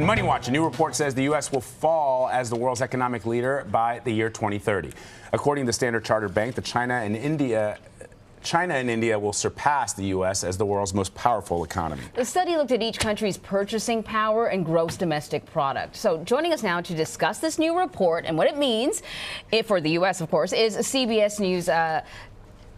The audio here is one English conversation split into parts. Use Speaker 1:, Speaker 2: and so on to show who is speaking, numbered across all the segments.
Speaker 1: In Money Watch, a new report says the U.S. will fall as the world's economic leader by the year 2030. According to Standard Chartered Bank, China and India will surpass the U.S. as the world's most powerful economy.
Speaker 2: The study looked at each country's purchasing power and gross domestic product. So joining us now to discuss this new report and what it means, for the U.S., of course, is CBS News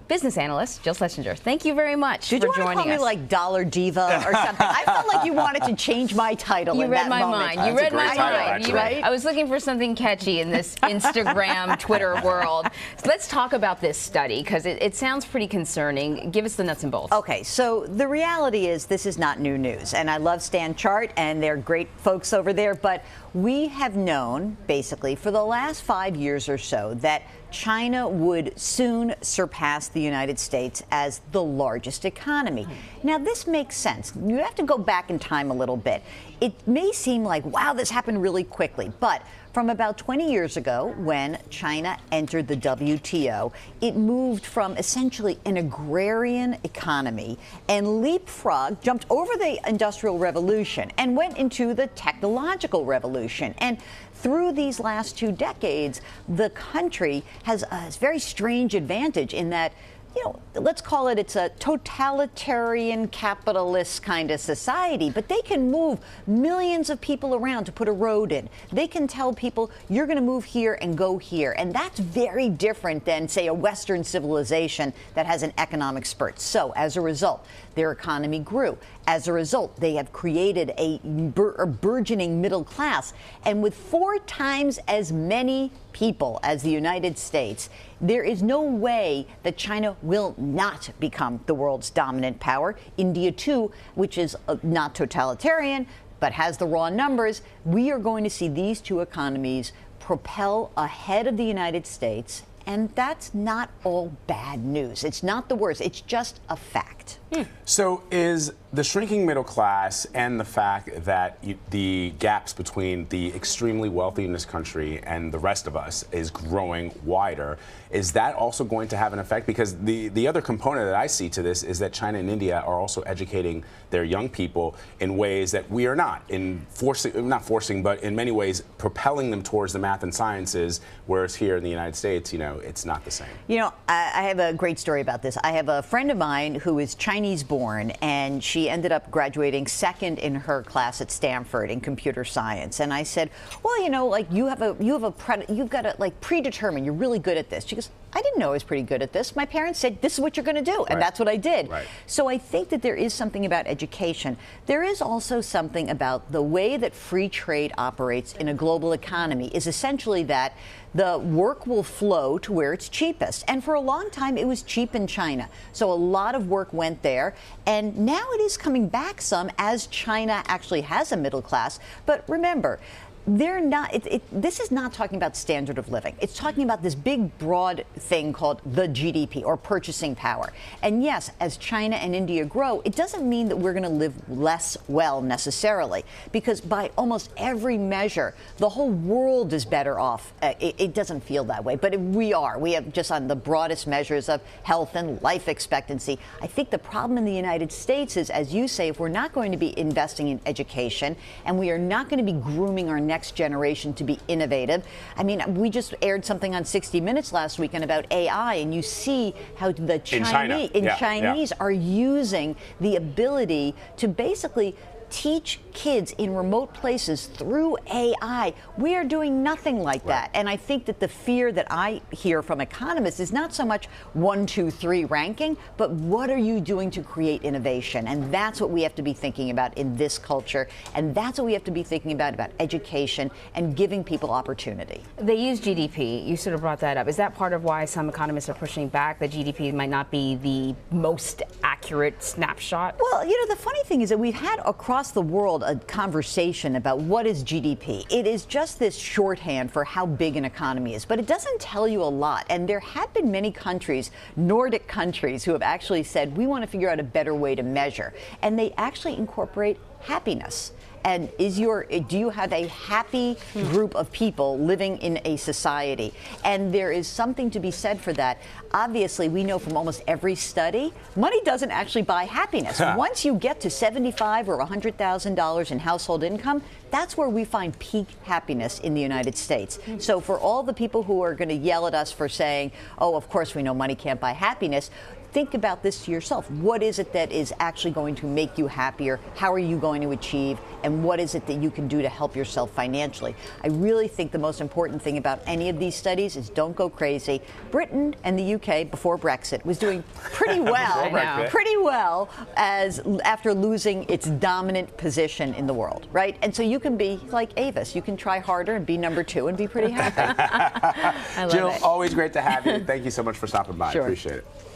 Speaker 2: business analyst Jill Schlesinger. Thank you very much for joining us.
Speaker 3: Did you want to call me like Dollar Diva or something? I felt like you wanted to change my title.
Speaker 2: You
Speaker 3: in
Speaker 2: read
Speaker 3: that
Speaker 2: my
Speaker 3: moment.
Speaker 2: mind. You read my
Speaker 1: mind.
Speaker 2: Right? I was looking for something catchy in this Instagram, Twitter world. So let's talk about this study because it sounds pretty concerning. Give us the nuts and bolts.
Speaker 3: Okay, so the reality is this is not new news, and I love Stan Chart, and they're great folks over there, but we have known, basically, for the last 5 years or so, that China would soon surpass the United States as the largest economy. Now, this makes sense. You have to go back in time a little bit. It may seem like, wow, this happened really quickly, but from about 20 years ago, when China entered the WTO, it moved from essentially an agrarian economy and leapfrogged, jumped over the Industrial Revolution and went into the technological revolution. And through these last 2 decades, the country has a very strange advantage in that, you know, let's call it, it's a totalitarian capitalist kind of society, but they can move millions of people around to put a road in. They can tell people, you're going to move here and go here. And that's very different than, say, a Western civilization that has an economic spurt. So as a result, their economy grew. As a result, they have created a burgeoning middle class. And with 4 times as many people as the United States, there is no way that China will not become the world's dominant power. India, too, which is not totalitarian, but has the raw numbers. We are going to see these 2 economies propel ahead of the United States. And that's not all bad news. It's not the worst. It's just a fact.
Speaker 1: So is the shrinking middle class and the fact that the gaps between the extremely wealthy in this country and the rest of us is growing wider, is that also going to have an effect? Because the other component that I see to this is that China and India are also educating their young people in ways that we are not, not forcing, but in many ways propelling them towards the math and sciences, whereas here in the United States, you know, it's not the same.
Speaker 3: You know, I have a great story about this. I have a friend of mine who is Chinese born, and she ended up graduating 2nd in her class at Stanford in computer science. And I said, well, you know, like you've got to like predetermine, you're really good at this. She goes, I didn't know I was pretty good at this. My parents said, this is what you're going to do. And that's what I did. Right. So I think that there is something about education. There is also something about the way that free trade operates in a global economy is essentially that the work will flow to where it's cheapest. And for a long time, it was cheap in China. So a lot of work went there. And now it is coming back some as China actually has a middle class. But remember, they're not, this is not talking about standard of living. It's talking about this big, broad thing called the GDP, or purchasing power. And yes, as China and India grow, it doesn't mean that we're going to live less well necessarily, because by almost every measure, the whole world is better off. It doesn't feel that way, but we are. We have just on the broadest measures of health and life expectancy. I think the problem in the United States is, as you say, if we're not going to be investing in education and we are not going to be grooming our next generation to be innovative. I mean, we just aired something on 60 Minutes last weekend about AI, and you see how the Chinese are using the ability to basically teach kids in remote places through AI. We are doing nothing like that. And I think that the fear that I hear from economists is not so much 1, 2, 3 ranking, but what are you doing to create innovation? And that's what we have to be thinking about in this culture. And that's what we have to be thinking about education and giving people opportunity.
Speaker 2: They use GDP. You sort of brought that up. Is that part of why some economists are pushing back that GDP might not be the most accurate snapshot?
Speaker 3: Well, you know, the funny thing is that we've had across the world a conversation about what is GDP. It is just this shorthand for how big an economy is, but it doesn't tell you a lot. And there have been many countries, Nordic countries, who have actually said, we want to figure out a better way to measure. And they actually incorporate happiness. And do you have a happy group of people living in a society? And there is something to be said for that. Obviously, we know from almost every study, money doesn't actually buy happiness. Once you get to $75,000 or $100,000 in household income, that's where we find peak happiness in the United States. So for all the people who are going to yell at us for saying, oh, of course we know money can't buy happiness, think about this to yourself. What is it that is actually going to make you happier? How are you going to achieve? And what is it that you can do to help yourself financially? I really think the most important thing about any of these studies is don't go crazy. Britain and the UK before Brexit was doing pretty well as after losing its dominant position in the world, right? And so you can be like Avis. You can try harder and be number 2 and be pretty happy.
Speaker 2: I love
Speaker 1: Jill,
Speaker 2: it.
Speaker 1: always great to have you. Thank you so much for stopping by.
Speaker 3: Sure.
Speaker 1: I appreciate it.